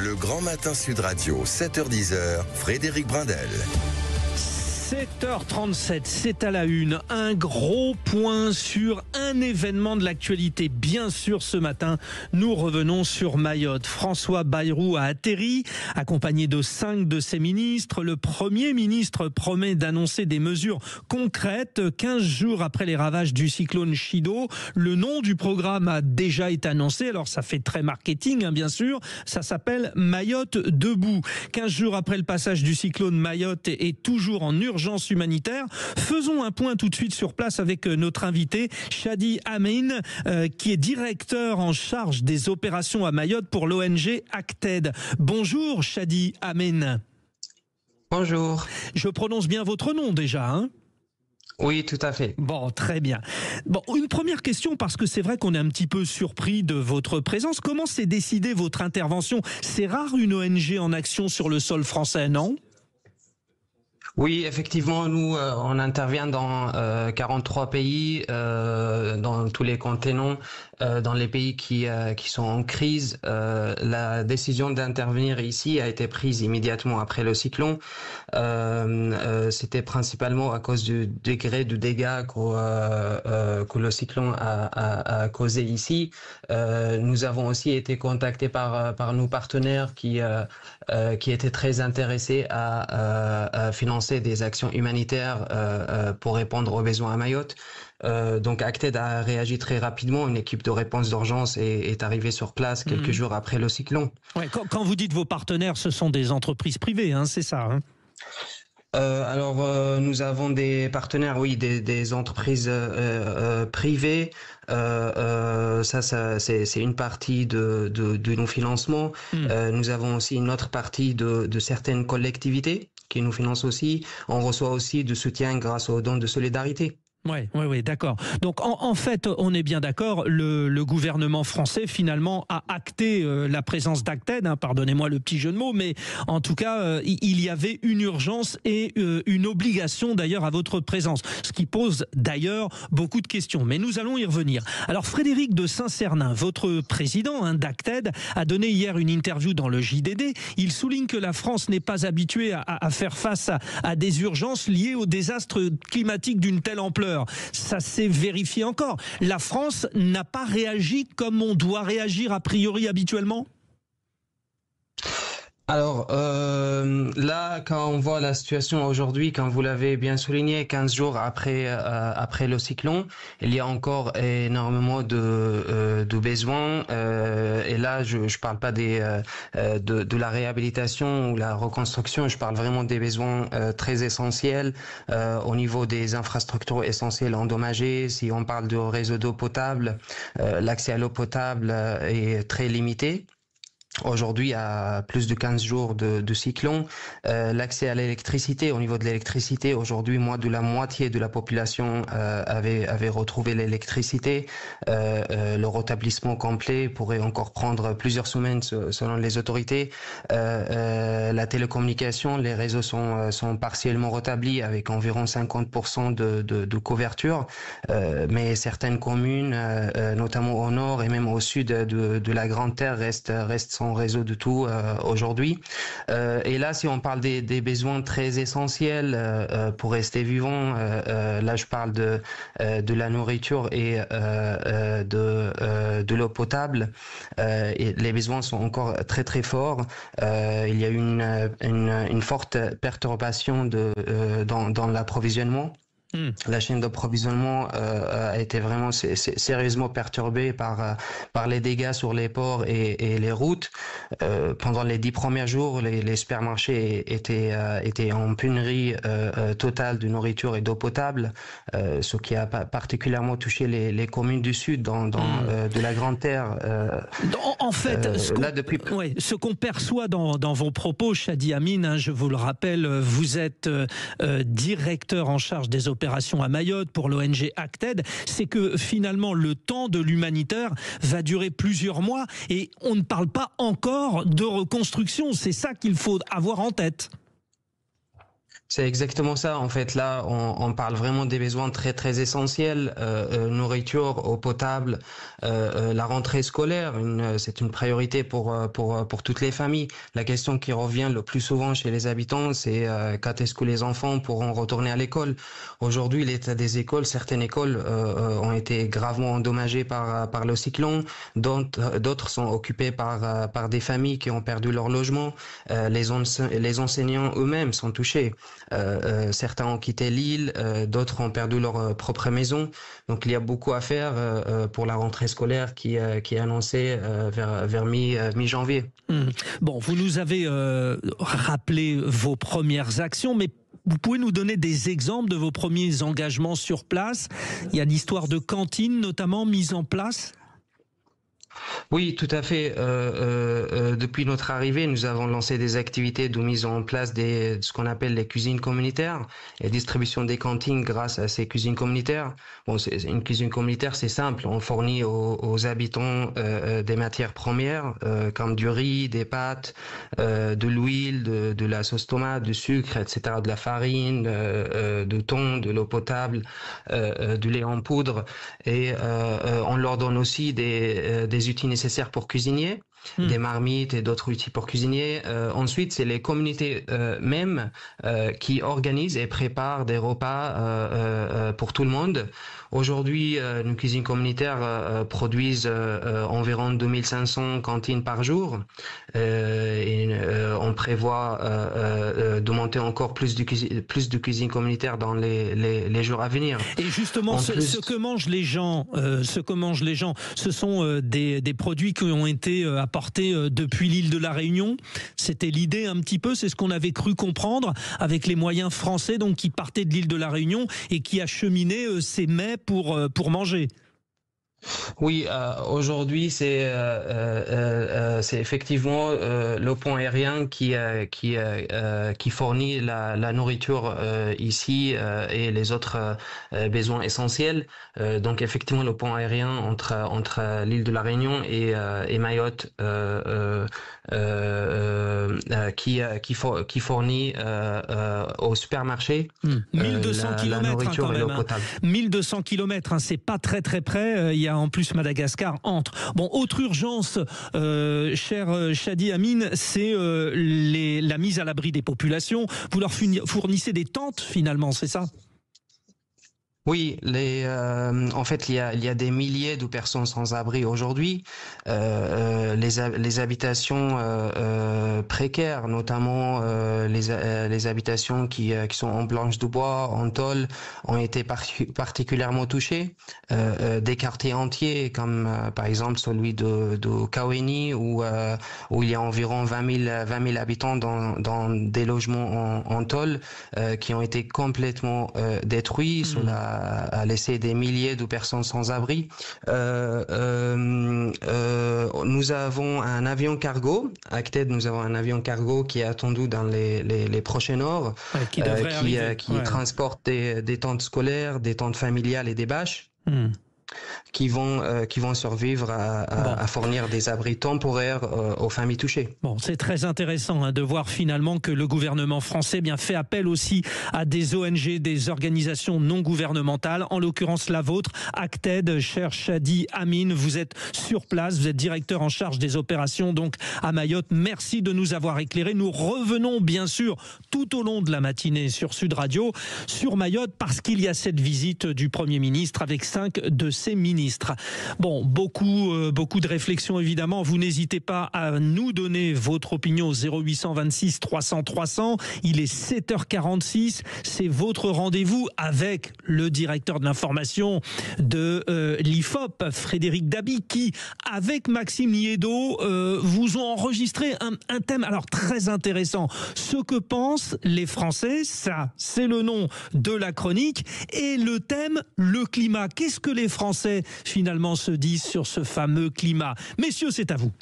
Le Grand Matin Sud Radio, 7h-10h, Frédéric Brindel. 7h37, c'est à la une. Un gros point sur un événement de l'actualité. Bien sûr, ce matin, nous revenons sur Mayotte. François Bayrou a atterri, accompagné de 5 de ses ministres. Le Premier ministre promet d'annoncer des mesures concrètes 15 jours après les ravages du cyclone Chido. Le nom du programme a déjà été annoncé. Alors, ça fait très marketing, bien sûr. Ça s'appelle Mayotte debout. 15 jours après le passage du cyclone, Mayotte est toujours en urgence humanitaire. Faisons un point tout de suite sur place avec notre invité, Chadi Amin, qui est directeur en charge des opérations à Mayotte pour l'ONG Acted. Bonjour Chadi Amin. Bonjour. Je prononce bien votre nom déjà, hein ? Oui, tout à fait. Bon, très bien. Bon, une première question, parce que c'est vrai qu'on est un petit peu surpris de votre présence. Comment s'est décidée votre intervention ? C'est rare une ONG en action sur le sol français, non ? Oui, effectivement, nous, on intervient dans 43 pays, dans tous les continents, dans les pays qui sont en crise. La décision d'intervenir ici a été prise immédiatement après le cyclone. C'était principalement à cause du degré de dégâts que le cyclone a causé ici. Nous avons aussi été contactés par nos partenaires qui étaient très intéressés à financer des actions humanitaires pour répondre aux besoins à Mayotte. Donc Acted a réagi très rapidement. Une équipe de réponse d'urgence est arrivée sur place quelques jours après le cyclone. Ouais, quand vous dites vos partenaires, ce sont des entreprises privées, hein, c'est ça, hein ? Nous avons des partenaires, oui, des entreprises privées. C'est une partie de nos financements. Nous avons aussi une autre partie de certaines collectivités qui nous financent aussi. On reçoit aussi du soutien grâce aux dons de solidarité. Oui, d'accord. Donc en fait, on est bien d'accord, le gouvernement français finalement a acté la présence d'Acted, pardonnez-moi le petit jeu de mots, mais en tout cas, il y avait une urgence et une obligation d'ailleurs à votre présence, ce qui pose d'ailleurs beaucoup de questions, mais nous allons y revenir. Alors Frédéric de Saint-Cernin, votre président d'Acted, a donné hier une interview dans le JDD. Il souligne que la France n'est pas habituée à faire face à des urgences liées aux désastres climatiques d'une telle ampleur. Ça s'est vérifié encore. La France n'a pas réagi comme on doit réagir a priori habituellement ? Alors là, quand on voit la situation aujourd'hui, comme vous l'avez bien souligné, 15 jours après le cyclone, il y a encore énormément de besoins. Et là, je parle pas de la réhabilitation ou la reconstruction, je parle vraiment des besoins très essentiels au niveau des infrastructures essentielles endommagées. Si on parle de réseau d'eau potable, l'accès à l'eau potable est très limité. Aujourd'hui, à plus de 15 jours de cyclone, l'accès à l'électricité, au niveau de l'électricité, aujourd'hui, moins de la moitié de la population avait retrouvé l'électricité. Le rétablissement complet pourrait encore prendre plusieurs semaines selon les autorités. La télécommunication, les réseaux sont partiellement rétablis avec environ 50% de couverture, mais certaines communes, notamment au nord et même au sud de la Grande Terre, restent sans réseau de tout aujourd'hui. Et là, si on parle des besoins très essentiels pour rester vivant, là je parle de la nourriture et de l'eau potable. Et les besoins sont encore très très forts. Il y a eu une forte perturbation dans l'approvisionnement. La chaîne d'approvisionnement a été vraiment sérieusement perturbée par les dégâts sur les ports et les routes. Pendant les 10 premiers jours, les supermarchés étaient en pénurie totale de nourriture et d'eau potable, ce qui a particulièrement touché les communes du sud de la Grande Terre. En fait, ce qu'on perçoit dans vos propos, Chadi Amin, je vous le rappelle, vous êtes directeur en charge des opérations à Mayotte pour l'ONG Acted, c'est que finalement le temps de l'humanitaire va durer plusieurs mois et on ne parle pas encore de reconstruction. C'est ça qu'il faut avoir en tête. C'est exactement ça. En fait, là, on parle vraiment des besoins très très essentiels, nourriture, eau potable, la rentrée scolaire. C'est une priorité pour toutes les familles. La question qui revient le plus souvent chez les habitants, c'est quand est-ce que les enfants pourront retourner à l'école. Aujourd'hui, l'état des écoles, certaines écoles ont été gravement endommagées par le cyclone. D'autres sont occupées par des familles qui ont perdu leur logement. Les enseignants eux-mêmes sont touchés. Certains ont quitté l'île, d'autres ont perdu leur propre maison. Donc il y a beaucoup à faire pour la rentrée scolaire qui est annoncée vers mi-janvier. Bon, vous nous avez rappelé vos premières actions, mais vous pouvez nous donner des exemples de vos premiers engagements sur place? Il y a l'histoire de cantines notamment mise en place. Oui, tout à fait. Depuis notre arrivée, nous avons lancé des activités de mise en place de ce qu'on appelle les cuisines communautaires et distribution des cantines grâce à ces cuisines communautaires. Bon, c'est une cuisine communautaire, c'est simple. On fournit aux habitants des matières premières comme du riz, des pâtes, de l'huile, de la sauce tomate, du sucre, etc., de la farine, du thon, de l'eau potable, du lait en poudre, et on leur donne aussi des outils nécessaires pour cuisiner, des marmites et d'autres outils pour cuisiner. Ensuite, c'est les communautés mêmes qui organisent et préparent des repas pour tout le monde. Aujourd'hui, nos cuisines communautaires produisent environ 2500 cantines par jour. Et on prévoit de monter encore plus de cuisines communautaires dans les jours à venir. Et justement, ce que mangent les gens, ce sont des produits qui ont été apportés depuis l'île de la Réunion. C'était l'idée un petit peu, c'est ce qu'on avait cru comprendre avec les moyens français donc qui partaient de l'île de la Réunion et qui acheminaient ces mets pour manger. Oui, aujourd'hui c'est effectivement le pont aérien qui fournit la nourriture ici et les autres besoins essentiels. Donc effectivement le pont aérien entre l'île de la Réunion et Mayotte qui fournit au supermarché 1200 la nourriture et l'eau potable. 1200 km, hein, c'est pas très très il y a en plus Madagascar entre. Bon, autre urgence, cher Chadi Amine, c'est la mise à l'abri des populations. Vous leur fournissez des tentes finalement, c'est ça ? Oui, en fait, il y a des milliers de personnes sans abri aujourd'hui. Les habitations précaires, notamment les habitations qui sont en planches de bois, en tôle, ont été particulièrement touchées. Des quartiers entiers, comme par exemple celui de Kaweni, où il y a environ 20 000 habitants dans des logements en tôle, qui ont été complètement détruits a laissé des milliers de personnes sans abri. Nous avons un avion cargo, Acted, nous avons un avion cargo qui est attendu dans les prochaines heures, qui transporte des tentes scolaires, des tentes familiales et des bâches. Qui vont survivre à fournir des abris temporaires aux familles touchées. Bon, c'est très intéressant de voir finalement que le gouvernement français fait appel aussi à des ONG, des organisations non gouvernementales, en l'occurrence la vôtre, Acted. Cher Chadi Amine, vous êtes sur place, vous êtes directeur en charge des opérations donc à Mayotte. Merci de nous avoir éclairés. Nous revenons bien sûr tout au long de la matinée sur Sud Radio, sur Mayotte, parce qu'il y a cette visite du Premier ministre avec 5 de ses ministres. Bon, beaucoup de réflexions évidemment. Vous n'hésitez pas à nous donner votre opinion au 0826 300 300. Il est 7h46. C'est votre rendez-vous avec le directeur de l'information de l'IFOP, Frédéric Dabi, qui, avec Maxime Liedo, vous ont enregistré un thème alors très intéressant. Ce que pensent les Français, ça, c'est le nom de la chronique. Et le thème, le climat. Qu'est-ce que les Français finalement se disent sur ce fameux climat? Messieurs, c'est à vous.